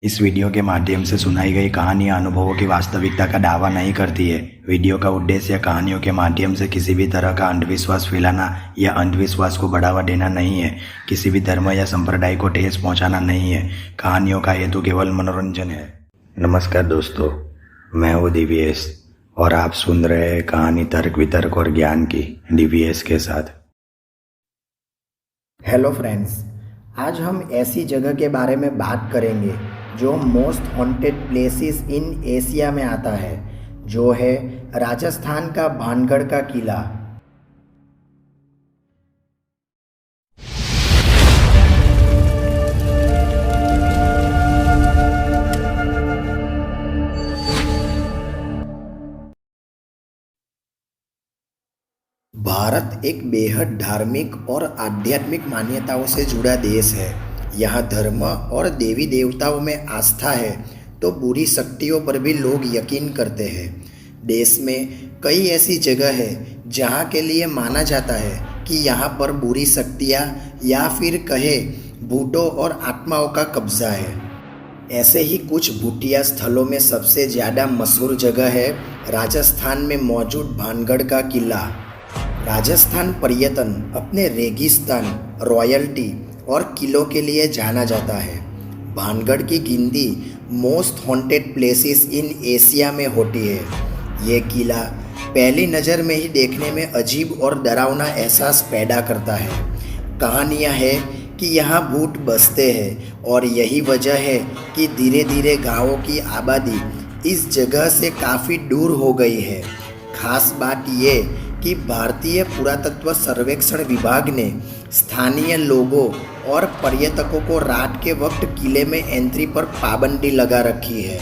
इस वीडियो के माध्यम से सुनाई गई कहानियाँ अनुभवों की वास्तविकता का दावा नहीं करती है। वीडियो का उद्देश्य कहानियों के माध्यम से किसी भी तरह का अंधविश्वास फैलाना या अंधविश्वास को बढ़ावा देना नहीं है। किसी भी धर्म या संप्रदाय को ठेस पहुंचाना नहीं है। कहानियों का हेतु केवल मनोरंजन है। नमस्कार दोस्तों, मैं हूँ दिव्येश और आप सुन रहे हैं कहानी तर्क वितर्क और ज्ञान की दिव्येश के साथ। हेलो फ्रेंड्स, आज हम ऐसी जगह के बारे में बात करेंगे जो most haunted places in Asia में आता है, जो है राजस्थान का भानगढ़ का किला। भारत एक बेहद धार्मिक और आध्यात्मिक मान्यताओं से जुड़ा देश है। यहाँ धर्म और देवी देवताओं में आस्था है तो बुरी शक्तियों पर भी लोग यकीन करते हैं। देश में कई ऐसी जगह है जहाँ के लिए माना जाता है कि यहाँ पर बुरी शक्तियाँ या फिर कहे भूतों और आत्माओं का कब्जा है। ऐसे ही कुछ भूतिया स्थलों में सबसे ज़्यादा मशहूर जगह है राजस्थान में मौजूद भानगढ़ का किला। राजस्थान पर्यटन अपने रेगिस्तान, रॉयल्टी और किलों के लिए जाना जाता है। भानगढ़ की गिनती most haunted places in Asia में होती है। ये किला पहली नज़र में ही देखने में अजीब और डरावना एहसास पैदा करता है। कहानियाँ हैं कि यहाँ भूत बसते हैं और यही वजह है कि धीरे धीरे गाँवों की आबादी इस जगह से काफ़ी दूर हो गई है। खास बात ये कि भारतीय पुरातत्व सर्वेक्षण विभाग ने स्थानीय लोगों और पर्यटकों को रात के वक्त किले में एंट्री पर पाबंदी लगा रखी है।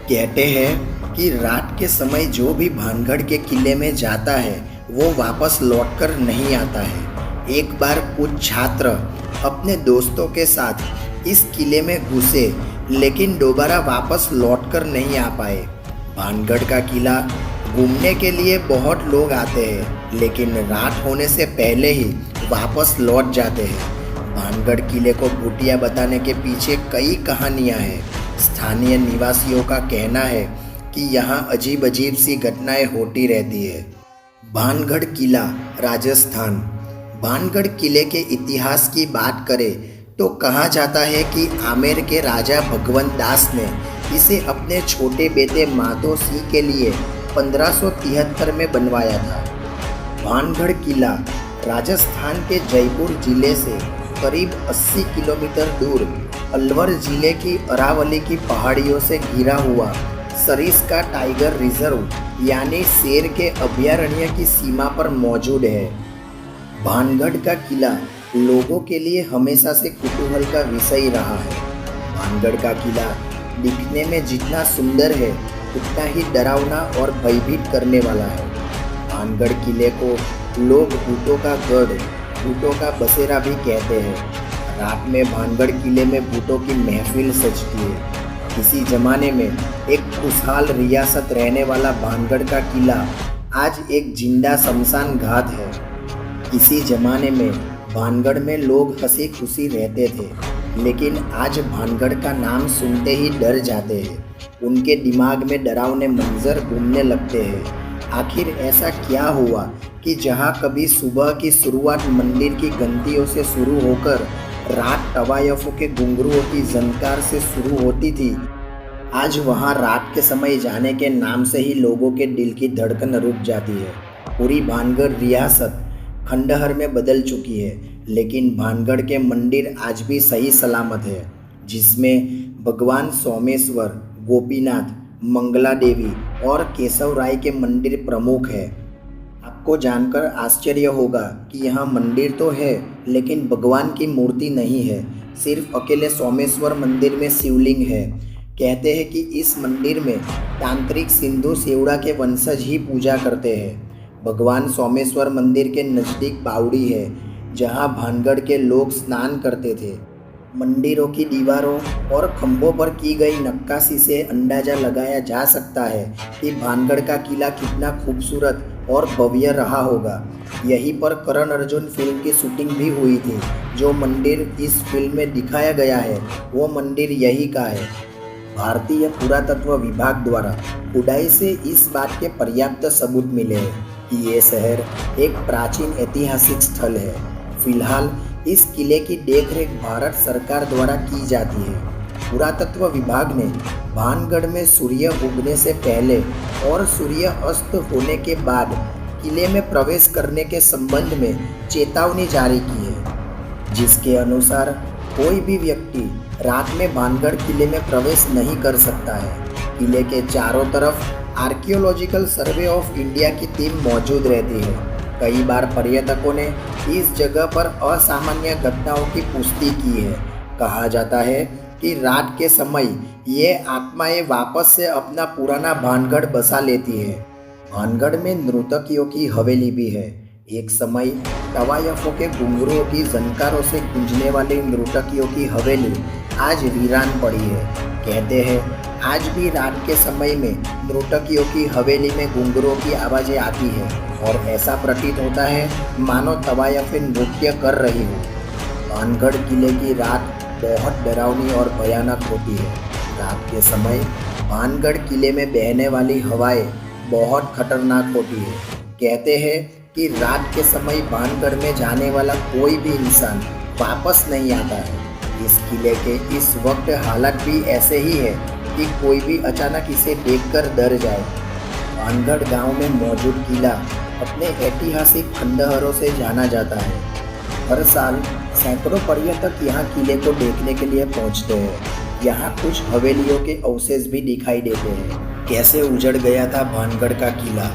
कहते हैं कि रात के समय जो भी भानगढ़ के किले में जाता है वो वापस लौटकर नहीं आता है। एक बार कुछ छात्र अपने दोस्तों के साथ इस किले में घुसे लेकिन दोबारा वापस लौटकर नहीं आ पाए। भानगढ़ का किला घूमने के लिए बहुत लोग आते हैं लेकिन रात होने से पहले ही वापस लौट जाते हैं। भानगढ़ किले को भूतिया बताने के पीछे कई कहानियां हैं। स्थानीय निवासियों का कहना है कि यहाँ अजीब अजीब सी घटनाएं होती रहती है। भानगढ़ किला, राजस्थान। भानगढ़ किले के इतिहास की बात करें तो कहा जाता है कि आमेर के राजा भगवंत दास ने इसे अपने छोटे बेटे माधो सिंह के लिए 1573 में बनवाया था। भानगढ़ किला राजस्थान के जयपुर जिले से करीब 80 किलोमीटर दूर अलवर जिले की अरावली की पहाड़ियों से घिरा हुआ सरिस्का टाइगर रिजर्व यानी शेर के अभयारण्य की सीमा पर मौजूद है। भानगढ़ का किला लोगों के लिए हमेशा से कुतूहल का विषय रहा है। भानगढ़ का किला दिखने में जितना सुंदर है उतना ही डरावना और भयभीत करने वाला है। भानगढ़ किले को लोग भूतों का गढ़, भूतों का बसेरा भी कहते हैं। रात में भानगढ़ किले में भूतों की महफिल सजती है। किसी जमाने में एक खुशहाल रियासत रहने वाला भानगढ़ का किला आज एक जिंदा शमशान घाट है। किसी जमाने में भानगढ़ में लोग हंसी खुशी रहते थे लेकिन आज भानगढ़ का नाम सुनते ही डर जाते हैं। उनके दिमाग में डरावने मंजर घूमने लगते हैं। आखिर ऐसा क्या हुआ कि जहां कभी सुबह की शुरुआत मंदिर की घंटियों से शुरू होकर रात तवायफों के घुंघरुओं की झनकार से शुरू होती थी, आज वहां रात के समय जाने के नाम से ही लोगों के दिल की धड़कन रुक जाती है। पूरी भानगढ़ रियासत खंडहर में बदल चुकी है लेकिन भानगढ़ के मंदिर आज भी सही सलामत है, जिसमें भगवान सोमेश्वर, गोपीनाथ, मंगला देवी और केशव राय के मंदिर प्रमुख है। आपको जानकर आश्चर्य होगा कि यहाँ मंदिर तो है लेकिन भगवान की मूर्ति नहीं है। सिर्फ अकेले सोमेश्वर मंदिर में शिवलिंग है। कहते हैं कि इस मंदिर में तांत्रिक सिंधु सेवड़ा के वंशज ही पूजा करते हैं। भगवान सोमेश्वर मंदिर के नज़दीक बावड़ी है जहाँ भानगढ़ के लोग स्नान करते थे। मंदिरों की दीवारों और खंभों पर की गई नक्काशी से अंदाजा लगाया जा सकता है कि भानगढ़ का किला कितना खूबसूरत और भव्य रहा होगा। यहीं पर करण अर्जुन फिल्म की शूटिंग भी हुई थी। जो मंदिर इस फिल्म में दिखाया गया है वो मंदिर यही का है। भारतीय पुरातत्व विभाग द्वारा खुदाई से इस बात के पर्याप्त सबूत मिले हैं कि ये शहर एक प्राचीन ऐतिहासिक स्थल है। फिलहाल इस किले की देखरेख भारत सरकार द्वारा की जाती है। पुरातत्व विभाग ने भानगढ़ में सूर्य उगने से पहले और सूर्य अस्त होने के बाद किले में प्रवेश करने के संबंध में चेतावनी जारी की है, जिसके अनुसार कोई भी व्यक्ति रात में भानगढ़ किले में प्रवेश नहीं कर सकता है। किले के चारों तरफ आर्कियोलॉजिकल सर्वे ऑफ इंडिया की टीम मौजूद रहती है। कई बार पर्यटकों ने इस जगह पर असामान्य घटनाओं की पुष्टि की है। कहा जाता है कि रात के समय ये आत्माएं वापस से अपना पुराना भानगढ़ बसा लेती है। भानगढ़ में नर्तकियों की हवेली भी है। एक समय तवायफों के घुंघरुओं की झनकारों से गूंजने वाली नर्तकियों की हवेली आज वीरान पड़ी है। कहते हैं आज भी रात के समय में नर्तकियों की हवेली में घुंघरुओं की आवाज़ें आती है और ऐसा प्रतीत होता है मानो तवायफें नृत्य कर रही हो। भानगढ़ किले की रात बहुत डरावनी और भयानक होती है। रात के समय भानगढ़ किले में बहने वाली हवाएं बहुत खतरनाक होती है। कहते हैं कि रात के समय भानगढ़ में जाने वाला कोई भी इंसान वापस नहीं आता है। इस किले के इस वक्त हालात भी ऐसे ही है कि कोई भी अचानक इसे देखकर डर जाए। भानगढ़ गांव में मौजूद किला अपने ऐतिहासिक खंडहरों से जाना जाता है। हर साल सैकड़ों पर्यटक यहाँ किले को देखने के लिए पहुँचते हैं। यहाँ कुछ हवेलियों के अवशेष भी दिखाई देते हैं। कैसे उजड़ गया था भानगढ़ का किला।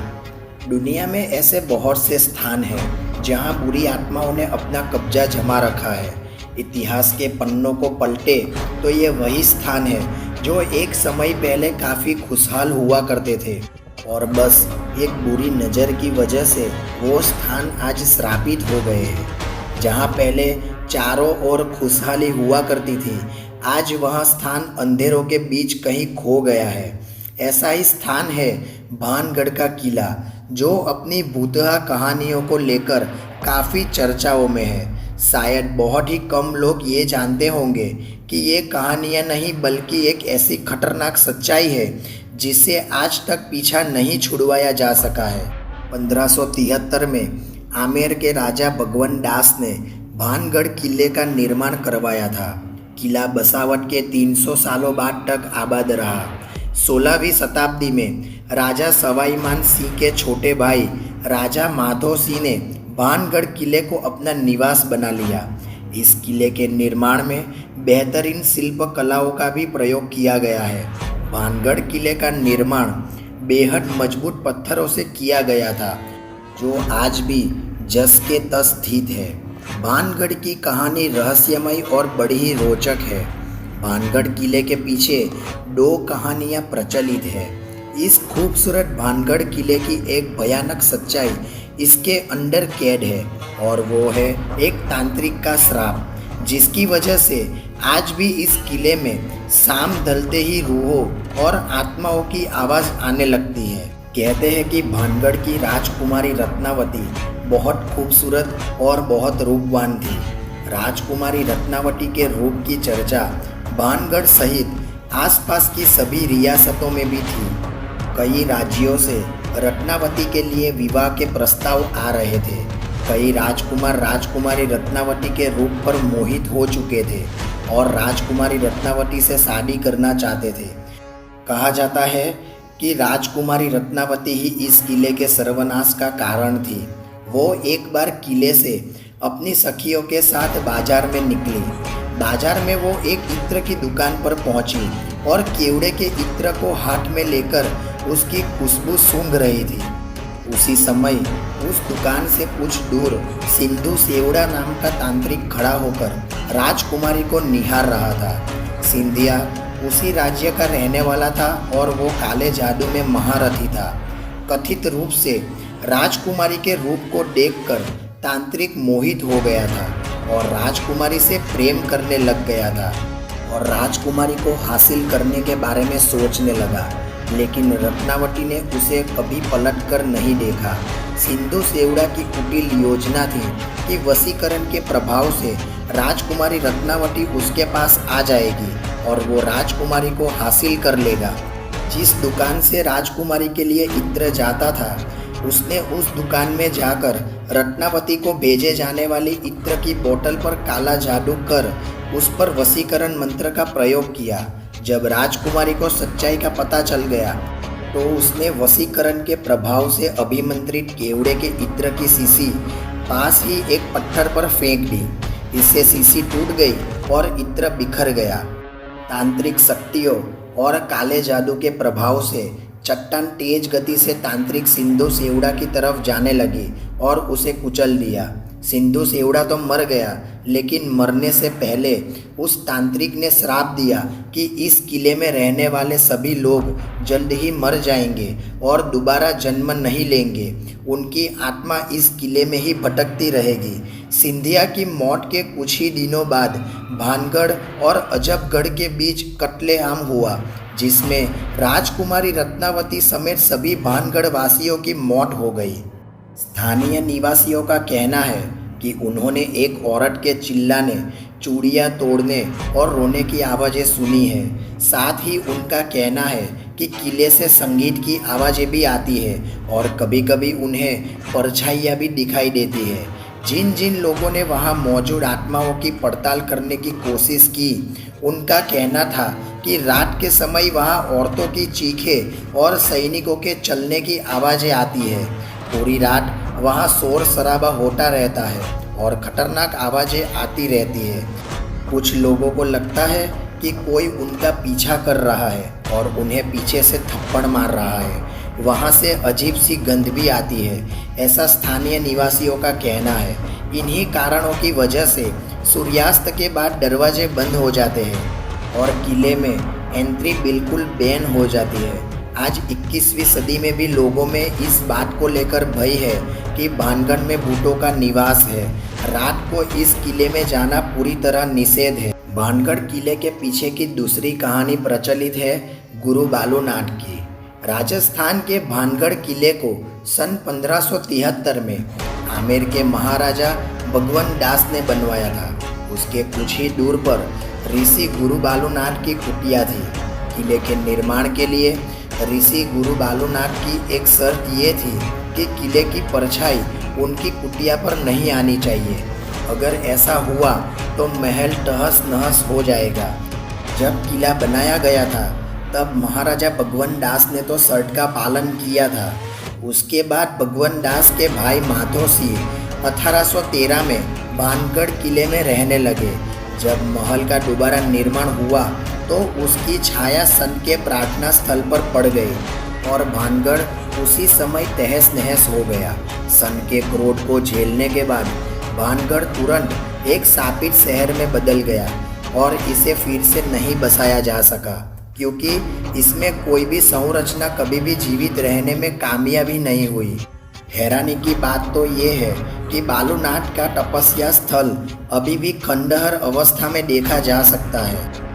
दुनिया में ऐसे बहुत से स्थान हैं जहाँ बुरी आत्माओं ने अपना कब्जा जमा रखा है। इतिहास के पन्नों को पलटे तो ये वही स्थान है जो एक समय पहले काफ़ी खुशहाल हुआ करते थे और बस एक बुरी नज़र की वजह से वो स्थान आज श्रापित हो गए हैं। जहाँ पहले चारों ओर खुशहाली हुआ करती थी, आज वहाँ स्थान अंधेरों के बीच कहीं खो गया है। ऐसा ही स्थान है भानगढ़ का किला, जो अपनी भूतहा कहानियों को लेकर काफ़ी चर्चाओं में है। शायद बहुत ही कम लोग ये जानते होंगे कि ये कहानियाँ नहीं बल्कि एक ऐसी खतरनाक सच्चाई है जिसे आज तक पीछा नहीं छुड़वाया जा सका है। 1573 में आमेर के राजा भगवान दास ने भानगढ़ किले का निर्माण करवाया था। किला बसावट के 300 सालों बाद तक आबाद रहा। 16वीं शताब्दी में राजा सवाई मान सिंह के छोटे भाई राजा माधो सिंह ने भानगढ़ किले को अपना निवास बना लिया। इस किले के निर्माण में बेहतरीन शिल्प कलाओं का भी प्रयोग किया गया है। भानगढ़ किले का निर्माण बेहद मजबूत पत्थरों से किया गया था, जो आज भी जस के तस स्थित है। भानगढ़ की कहानी रहस्यमयी और बड़ी ही रोचक है। भानगढ़ किले के पीछे 2 कहानियाँ प्रचलित है। इस खूबसूरत भानगढ़ किले की एक भयानक सच्चाई इसके अंदर कैद है और वो है एक तांत्रिक का श्राप, जिसकी वजह से आज भी इस किले में शाम ढलते ही रूहों और आत्माओं की आवाज़ आने लगती है। कहते हैं कि भानगढ़ की राजकुमारी रत्नावती बहुत खूबसूरत और बहुत रूपवान थी। राजकुमारी रत्नावती के रूप की चर्चा भानगढ़ सहित आसपास की सभी रियासतों में भी थी। कई राज्यों से रत्नावती के लिए विवाह के प्रस्ताव आ रहे थे। कई राजकुमार राजकुमारी रत्नावती के रूप पर मोहित हो चुके थे और राजकुमारी रत्नावती से शादी करना चाहते थे। कहा जाता है कि राजकुमारी रत्नावती ही इस किले के सर्वनाश का कारण थी। वो एक बार किले से अपनी सखियों के साथ बाजार में निकली। बाजार में वो एक इत्र की दुकान पर पहुंची और केवड़े के इत्र को हाथ में लेकर उसकी खुशबू सूंघ रही थी। उसी समय उस दुकान से कुछ दूर सिंधु सेवड़ा नाम का तांत्रिक खड़ा होकर राजकुमारी को निहार रहा था। सिंधिया उसी राज्य का रहने वाला था और वो काले जादू में महारथी था। कथित रूप से राजकुमारी के रूप को देखकर तांत्रिक मोहित हो गया था और राजकुमारी से प्रेम करने लग गया था और राजकुमारी को हासिल करने के बारे में सोचने लगा। लेकिन रत्नावती ने उसे कभी पलट कर नहीं देखा। सिंधु सेवड़ा की कुटिल योजना थी कि वशीकरण के प्रभाव से राजकुमारी रत्नावती उसके पास आ जाएगी और वो राजकुमारी को हासिल कर लेगा। जिस दुकान से राजकुमारी के लिए इत्र जाता था, उसने उस दुकान में जाकर रत्नावती को भेजे जाने वाली इत्र की बोतल पर काला जादू कर उस पर वशीकरण मंत्र का प्रयोग किया। जब राजकुमारी को सच्चाई का पता चल गया तो उसने वशीकरण के प्रभाव से अभिमंत्रित केवड़े के इत्र की शीशी पास ही एक पत्थर पर फेंक दी। इससे शीशी टूट गई और इत्र बिखर गया। तांत्रिक शक्तियों और काले जादू के प्रभाव से चट्टान तेज गति से तांत्रिक सिंधु सेवड़ा की तरफ जाने लगी और उसे कुचल दिया। सिंधु सेवड़ा तो मर गया, लेकिन मरने से पहले उस तांत्रिक ने श्राप दिया कि इस किले में रहने वाले सभी लोग जल्द ही मर जाएंगे और दोबारा जन्म नहीं लेंगे। उनकी आत्मा इस किले में ही भटकती रहेगी। सिंधिया की मौत के कुछ ही दिनों बाद भानगढ़ और अजबगढ़ के बीच कत्लेआम हुआ, जिसमें राजकुमारी रत्नावती समेत सभी भानगढ़ वासियों की मौत हो गई। स्थानीय निवासियों का कहना है कि उन्होंने एक औरत के चिल्लाने, चूड़ियाँ तोड़ने और रोने की आवाज़ें सुनी हैं। साथ ही उनका कहना है कि किले से संगीत की आवाज़ें भी आती है और कभी कभी उन्हें परछाइयाँ भी दिखाई देती है। जिन जिन लोगों ने वहाँ मौजूद आत्माओं की पड़ताल करने की कोशिश की, उनका कहना था कि रात के समय वहाँ औरतों की चीखें और सैनिकों के चलने की आवाज़ें आती है। पूरी रात वहाँ शोर शराबा होता रहता है और खतरनाक आवाज़ें आती रहती है। कुछ लोगों को लगता है कि कोई उनका पीछा कर रहा है और उन्हें पीछे से थप्पड़ मार रहा है। वहाँ से अजीब सी गंध भी आती है, ऐसा स्थानीय निवासियों का कहना है। इन्हीं कारणों की वजह से सूर्यास्त के बाद दरवाजे बंद हो जाते हैं और किले में एंट्री बिल्कुल बैन हो जाती है। आज 21वीं सदी में भी लोगों में इस बात को लेकर भय है कि भानगढ़ में भूतों का निवास है। रात को इस किले में जाना पूरी तरह निषेध है। भानगढ़ किले के पीछे की दूसरी कहानी प्रचलित है गुरु बालूनाथ की। राजस्थान के भानगढ़ किले को सन 1573 में आमेर के महाराजा भगवन दास ने बनवाया था। उसके कुछ ही दूर पर ऋषि गुरु बालूनाथ की कुटिया थी। किले के निर्माण के लिए ऋषि गुरु बालूनाथ की एक शर्त ये थी कि किले की परछाई उनकी कुटिया पर नहीं आनी चाहिए। अगर ऐसा हुआ तो महल तहस नहस हो जाएगा। जब किला बनाया गया था तब महाराजा भगवन दास ने तो शर्त का पालन किया था। उसके बाद भगवन दास के भाई माधो सिंह 1813 में भानगढ़ किले में रहने लगे। जब महल का दोबारा निर्माण हुआ तो उसकी छाया सन के प्रार्थना स्थल पर पड़ गई और भानगढ़ उसी समय तहस नहस हो गया। सन के क्रोध को झेलने के बाद भानगढ़ तुरंत एक शापित शहर में बदल गया और इसे फिर से नहीं बसाया जा सका, क्योंकि इसमें कोई भी संरचना कभी भी जीवित रहने में कामयाबी नहीं हुई। हैरानी की बात तो ये है कि बालूनाथ का तपस्या स्थल अभी भी खंडहर अवस्था में देखा जा सकता है।